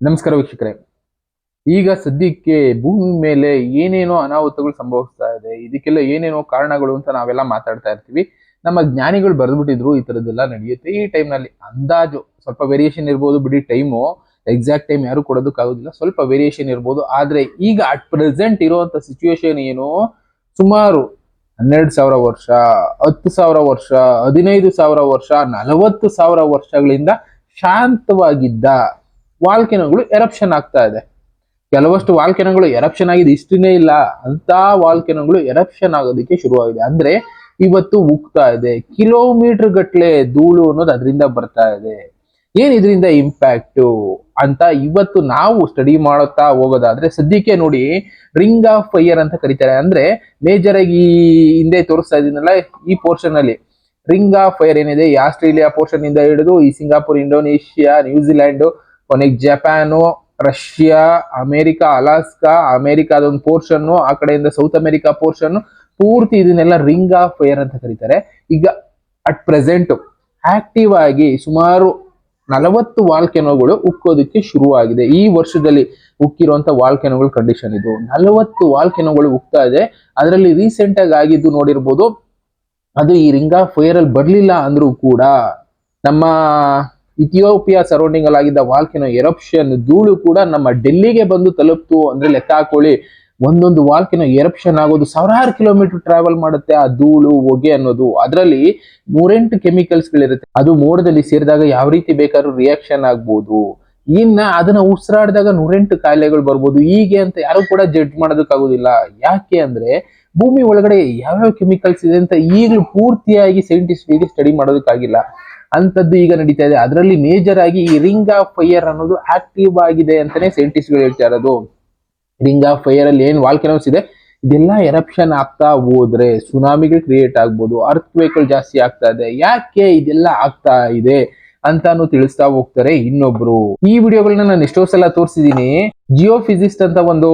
ನಮಸ್ಕಾರ ವೀಕ್ಷಕರೇ. ಈಗ ಸದ್ಯಕ್ಕೆ ಭೂಮಿ ಮೇಲೆ ಏನೇನೋ ಅನಾಹುತಗಳು ಸಂಭವಿಸ್ತಾ ಇದೆ, ಇದಕ್ಕೆಲ್ಲ ಏನೇನೋ ಕಾರಣಗಳು ಅಂತ ನಾವೆಲ್ಲ ಮಾತಾಡ್ತಾ ಇರ್ತೀವಿ. ನಮ್ಮ ಜ್ಞಾನಿಗಳು ಬರೆದ್ಬಿಟ್ಟಿದ್ರು ಈ ತರದ್ದೆಲ್ಲ ನಡೆಯುತ್ತೆ. ಈ ಟೈಮ್ ನಲ್ಲಿ ಅಂದಾಜು ಸ್ವಲ್ಪ ವೇರಿಯೇಷನ್ ಇರ್ಬೋದು ಬಿಡಿ, ಟೈಮು ಎಕ್ಸಾಕ್ಟ್ ಟೈಮ್ ಯಾರು ಕೊಡೋದಕ್ಕಾಗೋದಿಲ್ಲ, ಸ್ವಲ್ಪ ವೇರಿಯೇಷನ್ ಇರ್ಬೋದು. ಆದ್ರೆ ಈಗ ಅಟ್ ಪ್ರೆಸೆಂಟ್ ಇರುವಂತ ಸಿಚುವೇಶನ್ ಏನು, ಸುಮಾರು 12,000 ವರ್ಷ, 10,000 ವರ್ಷ, 15,000 ವರ್ಷ, 40,000 ವರ್ಷಗಳಿಂದ ಶಾಂತವಾಗಿದ್ದ ವಾಲ್ಕೆನೋಗಳು ಎರಪ್ಷನ್ ಆಗ್ತಾ ಇದೆ. ಕೆಲವಷ್ಟು ವಾಲ್ಕೆನೋಗಳು ಎರಪ್ಷನ್ ಆಗಿದೆ, ಇಷ್ಟನೇ ಇಲ್ಲ, ಅಂತ ವಾಲ್ಕೆನೋಗಳು ಎರಪ್ಷನ್ ಆಗೋದಕ್ಕೆ ಶುರುವಾಗಿದೆ. ಅಂದ್ರೆ ಇವತ್ತು ಉಗ್ತಾ ಇದೆ, ಕಿಲೋಮೀಟರ್ ಗಟ್ಲೆ ಧೂಳು ಅನ್ನೋದು ಅದರಿಂದ ಬರ್ತಾ ಇದೆ. ಏನ್ ಇದರಿಂದ ಇಂಪ್ಯಾಕ್ಟ್ ಅಂತ ಇವತ್ತು ನಾವು ಸ್ಟಡಿ ಮಾಡುತ್ತಾ ಹೋಗೋದಾದ್ರೆ, ಸದ್ಯಕ್ಕೆ ನೋಡಿ ರಿಂಗ್ ಆಫ್ ಫೈರ್ ಅಂತ ಕರೀತಾರೆ. ಅಂದ್ರೆ ಮೇಜರ್ ಆಗಿ ಹಿಂದೆ ತೋರಿಸ್ತಾ ಇದೀನಲ್ಲ ಈ ಪೋರ್ಷನ್ ಅಲ್ಲಿ ರಿಂಗ್ ಆಫ್ ಫೈರ್ ಏನಿದೆ, ಈ ಆಸ್ಟ್ರೇಲಿಯಾ ಪೋರ್ಷನ್ ಇಂದ ಹಿಡಿದು ಈ ಸಿಂಗಾಪುರ್, ಇಂಡೋನೇಷಿಯಾ, ನ್ಯೂಜಿಲ್ಯಾಂಡ್, ಕೊನೆಗೆ ಜಪಾನು, ರಷ್ಯಾ, ಅಮೆರಿಕಾ, ಅಲಾಸ್ಕಾ, ಅಮೆರಿಕಾದ ಒಂದು ಪೋರ್ಷನ್, ಆ ಕಡೆಯಿಂದ ಸೌತ್ ಅಮೆರಿಕಾ ಪೋರ್ಷನ್, ಪೂರ್ತಿ ಇದನ್ನೆಲ್ಲ ರಿಂಗ್ ಆಫ್ ಫೈರ್ ಅಂತ ಕರೀತಾರೆ. ಈಗ ಅಟ್ ಪ್ರೆಸೆಂಟ್ ಆಕ್ಟಿವ್ ಆಗಿ ಸುಮಾರು 40 ವಾಲ್ಕೆನೋಗಳು ಉಕ್ಕೋದಕ್ಕೆ ಶುರುವಾಗಿದೆ. ಈ ವರ್ಷದಲ್ಲಿ ಉಕ್ಕಿರುವಂತ ವಾಲ್ಕೆನೋಗಳ ಕಂಡೀಷನ್ ಇದು. 40 ವಾಲ್ಕೆನೋಗಳು ಉಕ್ತಾ ಇದೆ. ಅದರಲ್ಲಿ ರೀಸೆಂಟ್ ಆಗಿ ಆಗಿದ್ದು ನೋಡಿರ್ಬೋದು, ಅದು ಈ ರಿಂಗ್ ಆಫ್ ಫೈರ್ ಅಲ್ಲಿ ಬರ್ಲಿಲ್ಲ ಅಂದ್ರೂ ಕೂಡ ನಮ್ಮ ಇಥಿಯೋಪಿಯಾ ಸರೌಂಡಿಂಗ್ ಅಲ್ಲಿ ಆಗಿದ್ದ ವಾಲ್ಕೆನೋ ಎರಪ್ಷನ್ ಧೂಳು ಕೂಡ ನಮ್ಮ ಡೆಲ್ಲಿಗೆ ಬಂದು ತಲುಪ್ತು ಅಂದ್ರೆ ಲೆಕ್ಕ ಹಾಕೊಳ್ಳಿ. ಒಂದೊಂದು ವಾಲ್ಕೆನೋ ಎರಪ್ಷನ್ ಆಗೋದು ಸಾವಿರಾರು ಕಿಲೋಮೀಟರ್ ಟ್ರಾವೆಲ್ ಮಾಡುತ್ತೆ ಆ ಧೂಳು, ಹೊಗೆ ಅನ್ನೋದು. ಅದರಲ್ಲಿ 108 ಕೆಮಿಕಲ್ಸ್ ಗಳಿರುತ್ತೆ. ಅದು ಮೋಡದಲ್ಲಿ ಸೇರಿದಾಗ ಯಾವ ರೀತಿ ಬೇಕಾದ್ರೂ ರಿಯಾಕ್ಷನ್ ಆಗ್ಬೋದು. ಇನ್ನ ಅದನ್ನ ಉಸಿರಾಡಿದಾಗ 108 ಕಾಯಿಲೆಗಳು ಬರ್ಬೋದು. ಹೀಗೆ ಅಂತ ಯಾರು ಕೂಡ ಜಡ್ಜ್ ಮಾಡೋದಕ್ಕಾಗೋದಿಲ್ಲ. ಯಾಕೆ ಅಂದ್ರೆ ಭೂಮಿ ಒಳಗಡೆ ಯಾವ್ಯಾವ ಕೆಮಿಕಲ್ಸ್ ಇದೆ ಅಂತ ಈಗಲೂ ಪೂರ್ತಿಯಾಗಿ ಸೈಂಟಿಸ್ಟ್ಗಳಿಗೆ ಸ್ಟಡಿ ಮಾಡೋದಕ್ಕಾಗಿಲ್ಲ. ಅಂತದ್ದು ಈಗ ನಡೀತಾ ಇದೆ. ಅದರಲ್ಲಿ ಮೇಜರ್ ಆಗಿ ಈ ರಿಂಗ್ ಆಫ್ ಫೈರ್ ಅನ್ನೋದು ಆಕ್ಟಿವ್ ಆಗಿದೆ ಅಂತಾನೆ ಸೈಂಟಿಸ್ಟ್ಗಳು ಹೇಳ್ತಾ ಇರೋದು. ರಿಂಗ್ ಆಫ್ ಫೈರ್ ಅಲ್ಲಿ ಏನ್ ವಾಲ್ಕೆನೋಸ್ ಇದೆ ಇದೆಲ್ಲ ಎರಪ್ಷನ್ ಆಗ್ತಾ ಹೋದ್ರೆ ಸುನಾಮಿಗಳು ಕ್ರಿಯೇಟ್ ಆಗ್ಬೋದು, ಅರ್ತ್ ವೇಕ್ಗಳು ಜಾಸ್ತಿ ಆಗ್ತಾ ಇದೆ. ಯಾಕೆ ಇದೆಲ್ಲ ಆಗ್ತಾ ಇದೆ ಅಂತಾನು ತಿಳಿಸ್ತಾ ಹೋಗ್ತಾರೆ ಇನ್ನೊಬ್ರು. ಈ ವಿಡಿಯೋಗಳನ್ನ ನಾನು ಎಷ್ಟೋ ಸಲ ತೋರಿಸಿದೀನಿ. ಜಿಯೋ ಫಿಸಿಸ್ಟ್ ಅಂತ ಒಂದು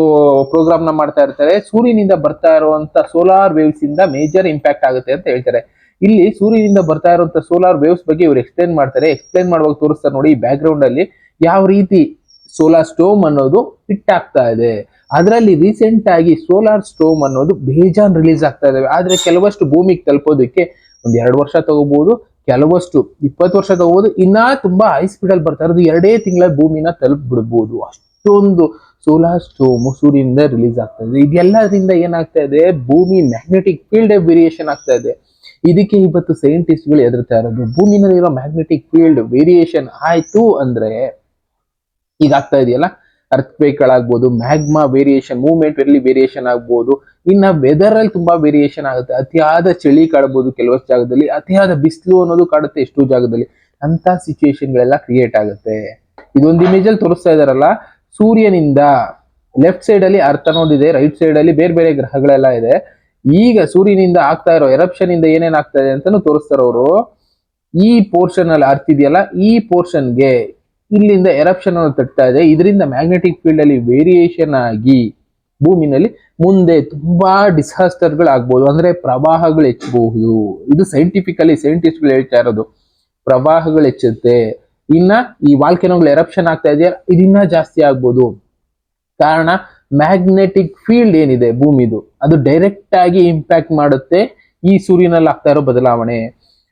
ಪ್ರೋಗ್ರಾಮ್ ನ ಮಾಡ್ತಾ ಇರ್ತಾರೆ. ಸೂರ್ಯನಿಂದ ಬರ್ತಾ ಇರುವಂತ ಸೋಲಾರ್ ವೇವ್ಸ್ ಇಂದ ಮೇಜರ್ ಇಂಪ್ಯಾಕ್ಟ್ ಆಗುತ್ತೆ ಅಂತ ಹೇಳ್ತಾರೆ. ಇಲ್ಲಿ ಸೂರ್ಯನಿಂದ ಬರ್ತಾ ಇರುವಂತ ಸೋಲಾರ್ ವೇವ್ಸ್ ಬಗ್ಗೆ ಇವ್ರು ಎಕ್ಸ್ಪ್ಲೇನ್ ಮಾಡ್ತಾರೆ. ಎಕ್ಸ್ಪ್ಲೇನ್ ಮಾಡುವಾಗ ತೋರಿಸ್ತಾರೆ ನೋಡಿ, ಈ ಬ್ಯಾಕ್ ಗ್ರೌಂಡ್ ಅಲ್ಲಿ ಯಾವ ರೀತಿ ಸೋಲಾರ್ ಸ್ಟೋಮ್ ಅನ್ನೋದು ಹಿಟ್ ಆಗ್ತಾ ಇದೆ. ಅದರಲ್ಲಿ ರೀಸೆಂಟ್ ಆಗಿ ಸೋಲಾರ್ ಸ್ಟೋಮ್ ಅನ್ನೋದು ಬೇಜಾನ್ ರಿಲೀಸ್ ಆಗ್ತಾ ಇದಾವೆ. ಆದ್ರೆ ಕೆಲವಷ್ಟು ಭೂಮಿಗೆ ತಲುಪೋದಕ್ಕೆ 1-2 ವರ್ಷ ತಗೋಬಹುದು, ಕೆಲವಷ್ಟು 20 ವರ್ಷ ತಗೋಬಹುದು. ಇನ್ನ ತುಂಬಾ ಹೈ ಸ್ಪೀಡ್ ಅಲ್ಲಿ ಬರ್ತಾ ಇರೋದು 2 ತಿಂಗಳ ಭೂಮಿನ ತಲುಪ್ ಬಿಡ್ಬೋದು. ಅಷ್ಟೊಂದು ಸೋಲಾರ್ ಸ್ಟೋಮ್ ಸೂರ್ಯನಿಂದ ರಿಲೀಸ್ ಆಗ್ತಾ ಇದೆ. ಇದೆಲ್ಲದರಿಂದ ಏನಾಗ್ತಾ ಇದೆ, ಭೂಮಿ ಮ್ಯಾಗ್ನೆಟಿಕ್ ಫೀಲ್ಡ್ ವೇರಿಯೇಷನ್ ಆಗ್ತಾ ಇದೆ. ಇದಕ್ಕೆ ಇವತ್ತು ಸೈಂಟಿಸ್ಟ್ಗಳು ಎದುರ್ತಾ ಇರೋದು. ಭೂಮಿನಲ್ಲಿರೋ ಮ್ಯಾಗ್ನೆಟಿಕ್ ಫೀಲ್ಡ್ ವೇರಿಯೇಷನ್ ಆಯ್ತು ಅಂದ್ರೆ ಈಗ ಆಗ್ತಾ ಇದೆಯಲ್ಲ, ಅರ್ತ್ ಗಳಾಗ್ಬೋದು, ಮ್ಯಾಗ್ಮಾ ವೇರಿಯೇಷನ್, ಮೂವ್ಮೆಂಟ್ ಅಲ್ಲಿ ವೇರಿಯೇಷನ್ ಆಗ್ಬೋದು. ಇನ್ನ ವೆದರ್ ಅಲ್ಲಿ ತುಂಬಾ ವೇರಿಯೇಷನ್ ಆಗುತ್ತೆ. ಅತಿಯಾದ ಚಳಿ ಕಾಡಬಹುದು ಕೆಲವಷ್ಟು ಜಾಗದಲ್ಲಿ, ಅತಿಯಾದ ಬಿಸಿಲು ಅನ್ನೋದು ಕಾಡುತ್ತೆ ಎಷ್ಟೋ ಜಾಗದಲ್ಲಿ. ಅಂತ ಸಿಚುಯೇಷನ್ ಗಳೆಲ್ಲ ಕ್ರಿಯೇಟ್ ಆಗುತ್ತೆ. ಇದೊಂದು ಇಮೇಜ್ ಅಲ್ಲಿ ತೋರಿಸ್ತಾ ಇದಾರಲ್ಲ, ಸೂರ್ಯನಿಂದ ಲೆಫ್ಟ್ ಸೈಡ್ ಅಲ್ಲಿ ಅರ್ತ್ ಅನ್ನೋದಿದೆ, ರೈಟ್ ಸೈಡ್ ಅಲ್ಲಿ ಬೇರೆ ಬೇರೆ ಗ್ರಹಗಳೆಲ್ಲ ಇದೆ. ಈಗ ಸೂರ್ಯನಿಂದ ಆಗ್ತಾ ಇರೋ ಎರಪ್ಷನ್ ಇಂದ ಏನೇನ್ ಆಗ್ತಾ ಇದೆ ಅಂತಾನು ತೋರಿಸ್ತಾರ ಅವರು. ಈ ಪೋರ್ಷನ್ ಅಲ್ಲಿ ಅರ್ತ್ ಇದೆಯಲ್ಲ, ಈ ಪೋರ್ಷನ್ಗೆ ಇಲ್ಲಿಂದ ಎರಪ್ಷನ್ ಅನ್ನು ತಟ್ತಾ ಇದೆ. ಇದರಿಂದ ಮ್ಯಾಗ್ನೆಟಿಕ್ ಫೀಲ್ಡ್ ಅಲ್ಲಿ ವೇರಿಯೇಷನ್ ಆಗಿ ಭೂಮಿನಲ್ಲಿ ಮುಂದೆ ತುಂಬಾ ಡಿಸಾಸ್ಟರ್ಗಳು ಆಗ್ಬಹುದು. ಅಂದ್ರೆ ಪ್ರವಾಹಗಳು ಹೆಚ್ಚಬಹುದು. ಇದು ಸೈಂಟಿಫಿಕಲಿ ಸೈಂಟಿಸ್ಟ್ಗಳು ಹೇಳ್ತಾ ಇರೋದು. ಪ್ರವಾಹಗಳು ಹೆಚ್ಚುತ್ತೆ. ಇನ್ನ ಈ ವಾಲ್ಕೆನೋಗಳು ಎರಪ್ಷನ್ ಆಗ್ತಾ ಇದೆಯಲ್ಲ, ಇದನ್ನ ಜಾಸ್ತಿ ಆಗ್ಬೋದು. ಕಾರಣ ಮ್ಯಾಗ್ನೆಟಿಕ್ ಫೀಲ್ಡ್ ಏನಿದೆ ಭೂಮಿದು, ಅದು ಡೈರೆಕ್ಟ್ ಆಗಿ ಇಂಪ್ಯಾಕ್ಟ್ ಮಾಡುತ್ತೆ ಈ ಸೂರ್ಯನಲ್ಲಿ ಆಗ್ತಾ ಇರೋ ಬದಲಾವಣೆ.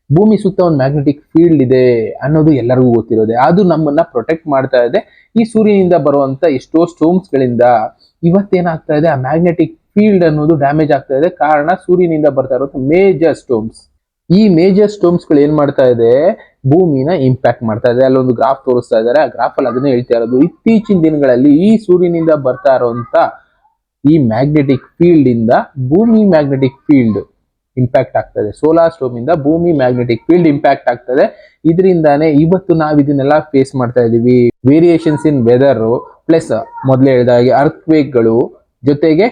ಭೂಮಿ ಸುತ್ತ ಒಂದು ಮ್ಯಾಗ್ನೆಟಿಕ್ ಫೀಲ್ಡ್ ಇದೆ ಅನ್ನೋದು ಎಲ್ಲರಿಗೂ ಗೊತ್ತಿರೋದೆ. ಅದು ನಮ್ಮನ್ನ ಪ್ರೊಟೆಕ್ಟ್ ಮಾಡ್ತಾ ಇದೆ ಈ ಸೂರ್ಯನಿಂದ ಬರುವಂತ ಎಷ್ಟೋ ಸ್ಟೋಮ್ಸ್ ಗಳಿಂದ. ಇವತ್ತೇನಾಗ್ತಾ ಇದೆ, ಆ ಮ್ಯಾಗ್ನೆಟಿಕ್ ಫೀಲ್ಡ್ ಅನ್ನೋದು ಡ್ಯಾಮೇಜ್ ಆಗ್ತಾ ಇದೆ. ಕಾರಣ ಸೂರ್ಯನಿಂದ ಬರ್ತಾ ಇರೋ ಮೇಜರ್ ಸ್ಟೋಮ್ಸ್. ಈ ಮೇಜರ್ ಸ್ಟೋಮ್ಸ್ ಗಳು ಏನ್ ಮಾಡ್ತಾ ಇದೆ, ಭೂಮಿನ ಇಂಪ್ಯಾಕ್ಟ್ ಮಾಡ್ತಾ ಇದೆ. ಅಲ್ಲೊಂದು ಗ್ರಾಫ್ ತೋರಿಸ್ತಾ ಇದ್ದಾರೆ. ಆ ಗ್ರಾಫ್ ಅಲ್ಲಿ ಅದನ್ನೇ ಹೇಳ್ತಾ ಇರೋದು. ಇತ್ತೀಚಿನ ದಿನಗಳಲ್ಲಿ ಈ ಸೂರ್ಯನಿಂದ ಬರ್ತಾ ಇರುವಂತ ಈ ಮ್ಯಾಗ್ನೆಟಿಕ್ ಫೀಲ್ಡ್ ಇಂದ ಭೂಮಿ ಮ್ಯಾಗ್ನೆಟಿಕ್ ಫೀಲ್ಡ್ ಇಂಪ್ಯಾಕ್ಟ್ ಆಗ್ತದೆ. ಸೋಲಾರ್ ಸ್ಟೋಮ್ ಇಂದ ಭೂಮಿ ಮ್ಯಾಗ್ನೆಟಿಕ್ ಫೀಲ್ಡ್ ಇಂಪ್ಯಾಕ್ಟ್ ಆಗ್ತದೆ. ಇದರಿಂದಾನೇ ಇವತ್ತು ನಾವು ಇದನ್ನೆಲ್ಲ ಫೇಸ್ ಮಾಡ್ತಾ ಇದೀವಿ. ವೇರಿಯೇಷನ್ಸ್ ಇನ್ ವೆದರ್ ಪ್ಲಸ್ ಮೊದಲೇ ಹೇಳಿದ ಹಾಗೆ ಅರ್ತ್ ವೇಕ್ಗಳು, ಜೊತೆಗೆ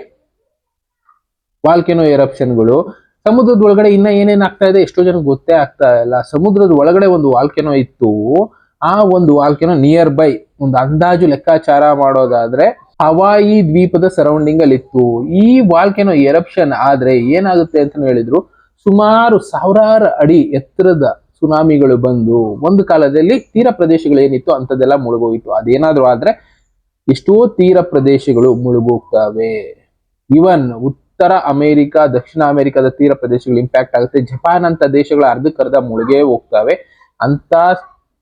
ವಾಲ್ಕೆನೋ ಎರಪ್ಷನ್ಗಳು. ಸಮುದ್ರದ ಒಳಗಡೆ ಇನ್ನ ಏನೇನ್ ಆಗ್ತಾ ಇದೆ ಎಷ್ಟೋ ಜನ ಗೊತ್ತೇ ಆಗ್ತಾ ಇಲ್ಲ. ಸಮುದ್ರದ ಒಳಗಡೆ ಒಂದು ವಾಲ್ಕೆನೋ ಇತ್ತು. ಆ ಒಂದು ವಾಲ್ಕೆನೋ ನಿಯರ್ ಬೈ ಒಂದು ಅಂದಾಜು ಲೆಕ್ಕಾಚಾರ ಮಾಡೋದಾದ್ರೆ ಹವಾಯಿ ದ್ವೀಪದ ಸರೌಂಡಿಂಗ್ ಅಲ್ಲಿ ಇತ್ತು. ಈ ವಾಲ್ಕೆನೋ ಎರಪ್ಷನ್ ಆದ್ರೆ ಏನಾಗುತ್ತೆ ಅಂತ ಹೇಳಿದ್ರು, ಸುಮಾರು ಸಾವಿರಾರು ಅಡಿ ಎತ್ತರದ ಸುನಾಮಿಗಳು ಬಂದು ಒಂದು ಕಾಲದಲ್ಲಿ ತೀರ ಪ್ರದೇಶಗಳು ಏನಿತ್ತು ಅಂತದೆಲ್ಲ ಮುಳುಗೋಗಿತ್ತು. ಅದೇನಾದ್ರೂ ಆದ್ರೆ ಎಷ್ಟೋ ತೀರ ಪ್ರದೇಶಗಳು ಮುಳುಗೋಗ್ತವೆ. ಇವನ್ ಉತ್ತರ ಅಮೆರಿಕ, ದಕ್ಷಿಣ ಅಮೆರಿಕದ ತೀರ ಪ್ರದೇಶಗಳು ಇಂಪ್ಯಾಕ್ಟ್ ಆಗುತ್ತೆ. ಜಪಾನ್ ಅಂತ ದೇಶಗಳ ಅರ್ಧಕ್ಕರ್ಧ ಮುಳುಗೇ ಹೋಗ್ತವೆ. ಅಂತ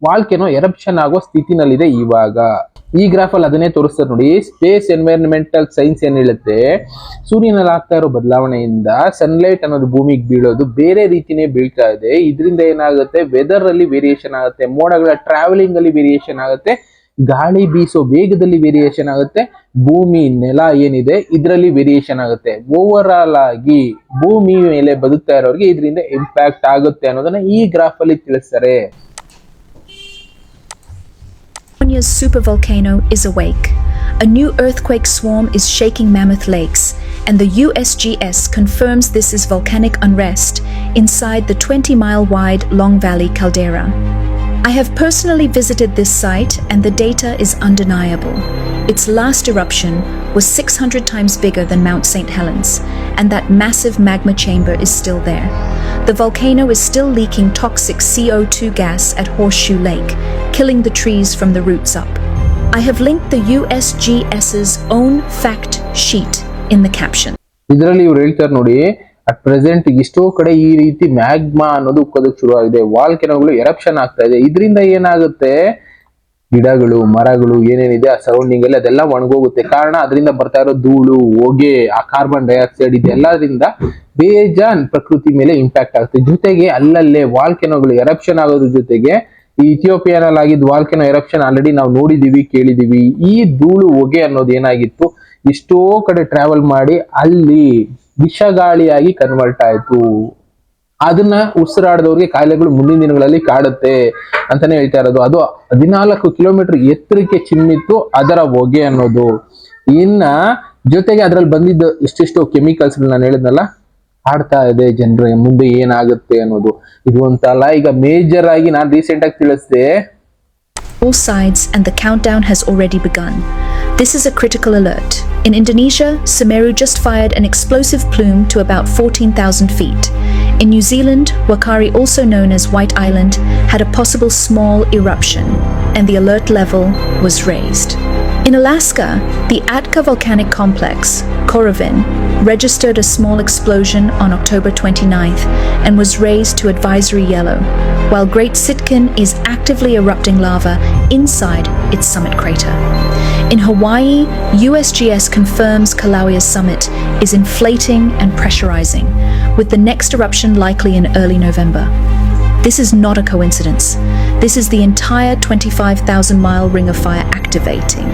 ವಾಲ್ಕೆನೋ ಎರಪ್ಷನ್ ಆಗೋ ಸ್ಥಿತಿನಲ್ಲಿದೆ ಇವಾಗ. ಈ ಗ್ರಾಫ್ ಅಲ್ಲಿ ಅದನ್ನೇ ತೋರಿಸ್ತಾರೆ ನೋಡಿ. ಸ್ಪೇಸ್ ಎನ್ವೈರನ್ಮೆಂಟಲ್ ಸೈನ್ಸ್ ಏನ್ ಹೇಳುತ್ತೆ, ಸೂರ್ಯನಲ್ಲಿ ಆಗ್ತಾ ಇರೋ ಬದಲಾವಣೆಯಿಂದ ಸನ್ಲೈಟ್ ಅನ್ನೋದು ಭೂಮಿಗೆ ಬೀಳೋದು ಬೇರೆ ರೀತಿನೇ ಬೀಳ್ತಾ ಇದೆ. ಇದರಿಂದ ಏನಾಗುತ್ತೆ, ವೆದರ್ ಅಲ್ಲಿ ವೇರಿಯೇಷನ್ ಆಗುತ್ತೆ, ಮೋಡಗಳ ಟ್ರಾವೆಲಿಂಗ್ ಅಲ್ಲಿ ವೇರಿಯೇಷನ್ ಆಗುತ್ತೆ, ಗಾಳಿ ಬೀಸೋ ವೇಗದಲ್ಲಿ ವೇರಿಯೇಷನ್ ಆಗುತ್ತೆ, ಭೂಮಿ ನೆಲ ಏನಿದೆ ಇದರಲ್ಲಿ ವೇರಿಯೇಷನ್ ಆಗುತ್ತೆ. ಓವರ್ ಆಲ್ ಆಗಿ ಭೂಮಿ ಮೇಲೆ ಬದುಕ್ತಾ ಇರೋರಿಗೆ ಇದರಿಂದ ಇಂಪ್ಯಾಕ್ಟ್ ಆಗುತ್ತೆ ಅನ್ನೋದನ್ನ ಈ ಗ್ರಾಫ್ ಅಲ್ಲಿ ತಿಳಿಸ್ತಾರೆ. California's supervolcano is awake. A new earthquake swarm is shaking Mammoth Lakes, and the USGS confirms this is volcanic unrest inside the 20-mile-wide Long Valley caldera. I have personally visited this site, and the data is undeniable. Its last eruption was 600 times bigger than Mount St. Helens, and that massive magma chamber is still there. The volcano is still leaking toxic CO2 gas at Horseshoe Lake, killing the trees from the roots up. I have linked the USGS's own fact sheet in the caption. ಇದರಲ್ಲಿ ಇವ್ರು ಹೇಳ್ತಾರೆ ನೋಡಿ, at present ಎಷ್ಟೋ ಕಡೆ ಈ ರೀತಿ magma ಅನ್ನೋದು ಉಕ್ಕೋದಕ್ಕೆ ಶುರು ಆಗಿದೆ, ವಾಲ್ಕೆನೋಗಳು ಎರಪ್ಷನ್ ಆಗ್ತಾ ಇದೆ. ಇದರಿಂದ ಏನಾಗುತ್ತೆ, ಗಿಡಗಳು ಮರಗಳು ಏನೇನಿದೆ ಆ ಸರೌಂಡಿಂಗ್ ಅಲ್ಲಿ ಅದೆಲ್ಲ ಒಣಗೋಗುತ್ತೆ. ಕಾರಣ ಅದರಿಂದ ಬರ್ತಾ ಇರೋ ಧೂಳು, ಹೊಗೆ, ಆ ಕಾರ್ಬನ್ ಡೈಆಕ್ಸೈಡ್ ಇದೆಲ್ಲದ್ರಿಂದ ಬೇಜಾನ್ ಪ್ರಕೃತಿ ಮೇಲೆ ಇಂಪ್ಯಾಕ್ಟ್ ಆಗುತ್ತೆ. ಜೊತೆಗೆ ಅಲ್ಲಲ್ಲೇ ವಾಲ್ಕೆನೋಗಳು ಎರಪ್ಷನ್ ಆಗೋದ್ರ ಜೊತೆಗೆ ಈ ಇಥಿಯೋಪಿಯಾನಲ್ಲಿ ಆಗಿದ್ದ ವಾಲ್ಕೆನೋ ಎರಪ್ಷನ್ ಆಲ್ರೆಡಿ ನಾವು ನೋಡಿದೀವಿ, ಕೇಳಿದೀವಿ. ಈ ಧೂಳು ಹೊಗೆ ಅನ್ನೋದು ಏನಾಗಿತ್ತು, ಎಷ್ಟೋ ಕಡೆ ಟ್ರಾವೆಲ್ ಮಾಡಿ ಅಲ್ಲಿ ವಿಷಗಾಳಿಯಾಗಿ ಕನ್ವರ್ಟ್ ಆಯ್ತು. ಅದನ್ನ ಉಸಿರಾಡದವ್ರಿಗೆ ಕಾಯಿಲೆಗಳು ಮುಂದಿನ ದಿನಗಳಲ್ಲಿ ಕಾಡುತ್ತೆ ಅಂತಾನೆ ಹೇಳ್ತಾ ಇರೋದು. ಅದು 14 ಕಿಲೋಮೀಟರ್ ಎತ್ತರಕ್ಕೆ ಚಿಮ್ಮಿತ್ತು ಅದರ ಹೊಗೆ ಅನ್ನೋದು. ಇನ್ನ ಜೊತೆಗೆ ಅದ್ರಲ್ಲಿ ಬಂದಿದ್ದ ಎಷ್ಟೆಷ್ಟೋ ಕೆಮಿಕಲ್ಸ್ ನಾನು ಹೇಳಿದ್ನಲ್ಲ, ಆಡ್ತಾ ಇದೆ ಜನರ ಮುಂದೆ ಏನಾಗುತ್ತೆ ಅನ್ನೋದು. ಇದು ಅಂತಲ್ಲ, ಈಗ ಮೇಜರ್ ಆಗಿ ನಾನು ರೀಸೆಂಟ್ ಆಗಿ ತಿಳಿಸಿದೆ, all sides and the countdown has already begun. This is a critical alert. In Indonesia, Semeru just fired an explosive plume to about 14,000 feet. In New Zealand, Wakari, also known as White Island, had a possible small eruption, and the alert level was raised. In Alaska, the Atka volcanic complex, Korovin, registered a small explosion on October 29th and was raised to advisory yellow, while Great Sitkin is actively erupting lava inside its summit crater. In Hawaii, USGS confirms Kilauea's summit is inflating and pressurizing, with the next eruption likely in early November. This is not a coincidence. This is the entire 25,000-mile ring of fire activating.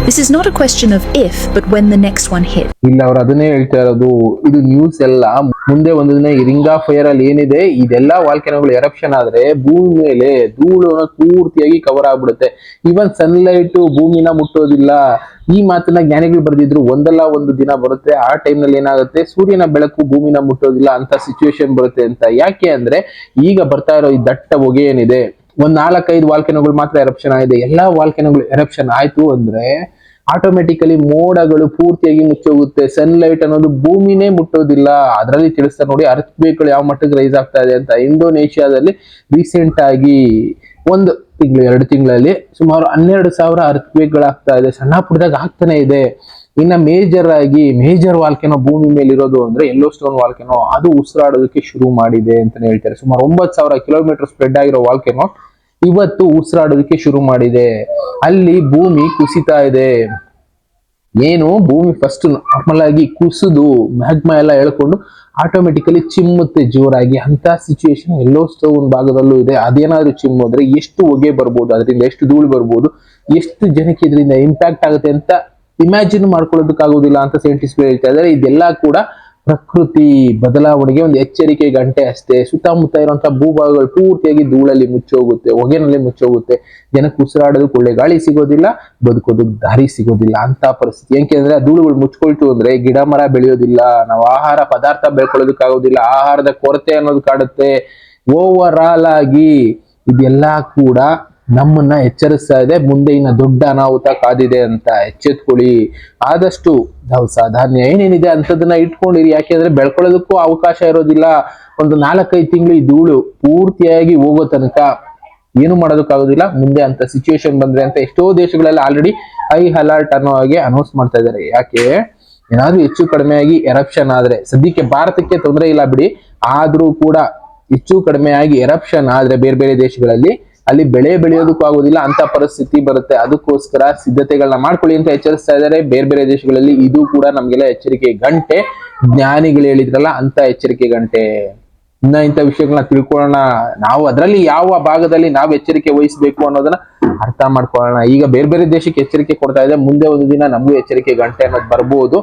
This is not a question of if, but when the next one hits. ಇಲ್ಲ ಅವ್ರು ಅದನ್ನೇ ಹೇಳ್ತಾ ಇರೋದು. ಇದು news ಎಲ್ಲ ಮುಂದೆ ಒಂದು ದಿನ ಈ ರಿಂಗ್ ಆಫ್ ಫೈರ್ ಅಲ್ಲಿ ಏನಿದೆ ಇದೆಲ್ಲ ವಾಲ್ಕೆನೋಗಳು ಎರಪ್ಷನ್ ಆದ್ರೆ ಭೂಮಿ ಮೇಲೆ ಧೂಳು ಪೂರ್ತಿಯಾಗಿ ಕವರ್ ಆಗ್ಬಿಡುತ್ತೆ. ಈವನ್ ಸನ್ಲೈಟ್ ಭೂಮಿನ ಮುಟ್ಟೋದಿಲ್ಲ. ಈ ಮಾತನ್ನ ಜ್ಞಾನಿಗಳು ಬರೆದಿದ್ರು. ಒಂದಲ್ಲ ಒಂದು ದಿನ ಬರುತ್ತೆ, ಆ ಟೈಮ್ ನಲ್ಲಿ ಏನಾಗುತ್ತೆ, ಸೂರ್ಯನ ಬೆಳಕು ಭೂಮಿನ ಮುಟ್ಟೋದಿಲ್ಲ ಅಂತ ಸಿಚುವೇಶನ್ ಬರುತ್ತೆ ಅಂತ. ಯಾಕೆ ಅಂದ್ರೆ ಈಗ ಬರ್ತಾ ಇರೋ ಈ ದಟ್ಟ ಹೊಗೆ ಏನಿದೆ, ಒಂದ್ 4-5 ವಾಲ್ಕೆನೋಗಳು ಮಾತ್ರ ಎರಪ್ಷನ್ ಆಗಿದೆ. ಎಲ್ಲಾ ವಾಲ್ಕೆನೋಗಳು ಎರಪ್ಷನ್ ಆಯ್ತು ಅಂದ್ರೆ ಆಟೋಮೆಟಿಕಲಿ ಮೋಡಗಳು ಪೂರ್ತಿಯಾಗಿ ಮುಚ್ಚೋಗುತ್ತೆ. ಸನ್ಲೈಟ್ ಅನ್ನೋದು ಭೂಮಿನೇ ಮುಟ್ಟೋದಿಲ್ಲ. ಅದರಲ್ಲಿ ತಿಳಿಸ್ತಾರೆ ನೋಡಿ, ಅರ್ಥಕ್ವೇಕ್ಗಳು ಯಾವ ಮಟ್ಟಕ್ಕೆ ರೈಸ್ ಆಗ್ತಾ ಇದೆ ಅಂತ. ಇಂಡೋನೇಷಿಯಾದಲ್ಲಿ ರೀಸೆಂಟ್ ಆಗಿ 1-2 ತಿಂಗಳಲ್ಲಿ ಸುಮಾರು 12,000 ಅರ್ಥಕ್ವೇಕ್ಗಳಾಗ್ತಾ ಇದೆ. ಸಣ್ಣ ಪುಟ್ಟದಾಗ ಆಗ್ತಾನೆ ಇದೆ. ಇನ್ನ ಮೇಜರ್ ವಾಲ್ಕೆನೋ ಭೂಮಿ ಮೇಲೆ ಇರೋದು ಅಂದ್ರೆ ಯೆಲ್ಲೋಸ್ಟೋನ್ ವಾಲ್ಕೆನೋ. ಅದು ಉಸಿರಾಡೋದಕ್ಕೆ ಶುರು ಮಾಡಿದೆ ಅಂತಾನೆ ಹೇಳ್ತಾರೆ. ಸುಮಾರು 9,000 ಕಿಲೋಮೀಟರ್ ಸ್ಪ್ರೆಡ್ ಆಗಿರೋ ವಾಲ್ಕೆನೋ ಇವತ್ತು ಉಸಿರಾಡೋದಕ್ಕೆ ಶುರು ಮಾಡಿದೆ. ಅಲ್ಲಿ ಭೂಮಿ ಕುಸಿತಾ ಇದೆ. ಏನು ಭೂಮಿ ಫಸ್ಟ್ ನಾರ್ಮಲ್ ಆಗಿ ಕುಸಿದು ಮ್ಯಾಗ್ಮಾ ಎಲ್ಲ ಎಳ್ಕೊಂಡು ಆಟೋಮೆಟಿಕಲಿ ಚಿಮ್ಮುತ್ತೆ ಜೋರಾಗಿ. ಅಂತ ಸಿಚುವೇಶನ್ ಯೆಲ್ಲೋಸ್ಟೋನ್ ಭಾಗದಲ್ಲೂ ಇದೆ. ಅದೇನಾದ್ರೂ ಚಿಮ್ಮೋದ್ರೆ ಎಷ್ಟು ಹೊಗೆ ಬರ್ಬೋದು, ಅದರಿಂದ ಎಷ್ಟು ಧೂಳು ಬರ್ಬೋದು, ಎಷ್ಟು ಜನಕ್ಕೆ ಇದರಿಂದ ಇಂಪ್ಯಾಕ್ಟ್ ಆಗುತ್ತೆ ಅಂತ ಇಮ್ಯಾಜಿನ್ ಮಾಡ್ಕೊಳ್ಳೋದಕ್ಕಾಗೋದಿಲ್ಲ ಅಂತ ಸೈಂಟಿಸ್ಟ್ ಹೇಳ್ತಾ ಇದ್ದಾರೆ. ಇದೆಲ್ಲ ಕೂಡ ಪ್ರಕೃತಿ ಬದಲಾವಣೆಗೆ ಒಂದು ಎಚ್ಚರಿಕೆ ಗಂಟೆ ಅಷ್ಟೇ. ಸುತ್ತಮುತ್ತ ಇರುವಂತಹ ಭೂಭಾಗಗಳು ಪೂರ್ತಿಯಾಗಿ ಧೂಳಲ್ಲಿ ಮುಚ್ಚೋಗುತ್ತೆ, ಹೊಗೆನಲ್ಲಿ ಮುಚ್ಚೋಗುತ್ತೆ. ಜನಕ್ಕೆ ಉಸಿರಾಡೋದಕ್ಕೆ ಒಳ್ಳೆ ಗಾಳಿ ಸಿಗೋದಿಲ್ಲ, ಬದುಕೋದಕ್ಕೆ ದಾರಿ ಸಿಗೋದಿಲ್ಲ ಅಂತ ಪರಿಸ್ಥಿತಿ. ಯಾಕೆಂದ್ರೆ ಆ ಧೂಳುಗಳು ಮುಚ್ಕೊಳ್ತು ಅಂದ್ರೆ ಗಿಡ ಮರ ಬೆಳೆಯೋದಿಲ್ಲ, ನಾವು ಆಹಾರ ಪದಾರ್ಥ ಬೆಳ್ಕೊಳ್ಳೋದಕ್ಕಾಗೋದಿಲ್ಲ, ಆಹಾರದ ಕೊರತೆ ಅನ್ನೋದು ಕಾಡುತ್ತೆ. ಓವರ್ ಆಲ್ ಆಗಿ ಇದೆಲ್ಲ ಕೂಡ ನಮ್ಮನ್ನ ಎಚ್ಚರಿಸ್ತಾ ಇದೆ. ಮುಂದೆ ಇನ್ನ ದೊಡ್ಡ ಅನಾಹುತ ಕಾದಿದೆ ಅಂತ ಎಚ್ಚೆತ್ಕೊಳ್ಳಿ. ಆದಷ್ಟು ದವಸ ಧಾನ್ಯ ಏನೇನಿದೆ ಅಂತದನ್ನ ಇಟ್ಕೊಂಡಿರಿ. ಯಾಕೆಂದ್ರೆ ಬೆಳ್ಕೊಳ್ಳೋದಕ್ಕೂ ಅವಕಾಶ ಇರೋದಿಲ್ಲ. ಒಂದು 4-5 ತಿಂಗಳು ಈ ಧೂಳು ಪೂರ್ತಿಯಾಗಿ ಹೋಗೋ ತನಕ ಏನು ಮಾಡೋದಕ್ಕಾಗೋದಿಲ್ಲ. ಮುಂದೆ ಅಂತ ಸಿಚುವೇಶನ್ ಬಂದ್ರೆ ಅಂತ ಎಷ್ಟೋ ದೇಶಗಳಲ್ಲಿ ಆಲ್ರೆಡಿ ಹೈ ಅಲರ್ಟ್ ಅನ್ನೋ ಹಾಗೆ ಅನೌನ್ಸ್ ಮಾಡ್ತಾ ಇದ್ದಾರೆ. ಯಾಕೆ, ಏನಾದ್ರೂ ಹೆಚ್ಚು ಕಡಿಮೆಯಾಗಿ ಎರಪ್ಷನ್ ಆದ್ರೆ, ಸದ್ಯಕ್ಕೆ ಭಾರತಕ್ಕೆ ತೊಂದರೆ ಇಲ್ಲ ಬಿಡಿ, ಆದ್ರೂ ಕೂಡ ಹೆಚ್ಚು ಕಡಿಮೆಯಾಗಿ ಎರಪ್ಷನ್ ಆದ್ರೆ ಬೇರೆ ಬೇರೆ ದೇಶಗಳಲ್ಲಿ ಅಲ್ಲಿ ಬೆಳೆ ಬೆಳೆಯೋದಕ್ಕೂ ಆಗೋದಿಲ್ಲ, ಅಂತ ಪರಿಸ್ಥಿತಿ ಬರುತ್ತೆ. ಅದಕ್ಕೋಸ್ಕರ ಸಿದ್ಧತೆಗಳನ್ನ ಮಾಡ್ಕೊಳ್ಳಿ ಅಂತ ಎಚ್ಚರಿಸ್ತಾ ಇದ್ದಾರೆ ಬೇರೆ ಬೇರೆ ದೇಶಗಳಲ್ಲಿ. ಇದು ಕೂಡ ನಮ್ಗೆಲ್ಲ ಎಚ್ಚರಿಕೆ ಗಂಟೆ. ಜ್ಞಾನಿಗಳು ಹೇಳಿದ್ರಲ್ಲ ಅಂತ ಎಚ್ಚರಿಕೆ ಗಂಟೆ. ಇನ್ನ ಇಂಥ ವಿಷಯಗಳನ್ನ ತಿಳ್ಕೊಳ್ಳೋಣ, ನಾವು ಅದರಲ್ಲಿ ಯಾವ ಭಾಗದಲ್ಲಿ ನಾವು ಎಚ್ಚರಿಕೆ ವಹಿಸಬೇಕು ಅನ್ನೋದನ್ನ ಅರ್ಥ ಮಾಡ್ಕೊಳ್ಳೋಣ. ಈಗ ಬೇರೆ ಬೇರೆ ದೇಶಕ್ಕೆ ಎಚ್ಚರಿಕೆ ಕೊಡ್ತಾ ಇದೆ, ಮುಂದೆ ಒಂದು ದಿನ ನಮಗೂ ಎಚ್ಚರಿಕೆ ಗಂಟೆ ಅನ್ನೋದು ಬರ್ಬೋದು.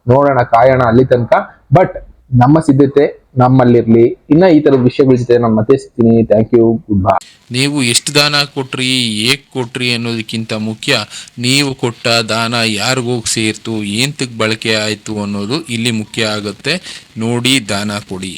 ನೋಡೋಣ, ಕಾಯೋಣ ಅಲ್ಲಿ ತನಕ. ಬಟ್ ನಮ್ಮ ಸಿದ್ಧತೆ ನಮ್ಮಲ್ಲಿರ್ಲಿ. ಇನ್ನ ಈ ತರದ ವಿಷಯಗಳ ಜೊತೆ ನಾನು ಮತ್ತೆ ಸಿಗ್ತೀನಿ. Thank you, good bye. ನೀವು ಎಷ್ಟು ದಾನ ಕೊಟ್ರಿ, ಹೇಗೆ ಕೊಟ್ರಿ ಅನ್ನೋದಕ್ಕಿಂತ ಮುಖ್ಯ ನೀವು ಕೊಟ್ಟ ದಾನ ಯಾರಿಗೋಗಿ ಸೇರ್ತು, ಏಂತಕ್ಕೆ ಬಳಕೆ ಆಯಿತು ಅನ್ನೋದು ಇಲ್ಲಿ ಮುಖ್ಯ ಆಗುತ್ತೆ. ನೋಡಿ, ದಾನ ಕೊಡಿ.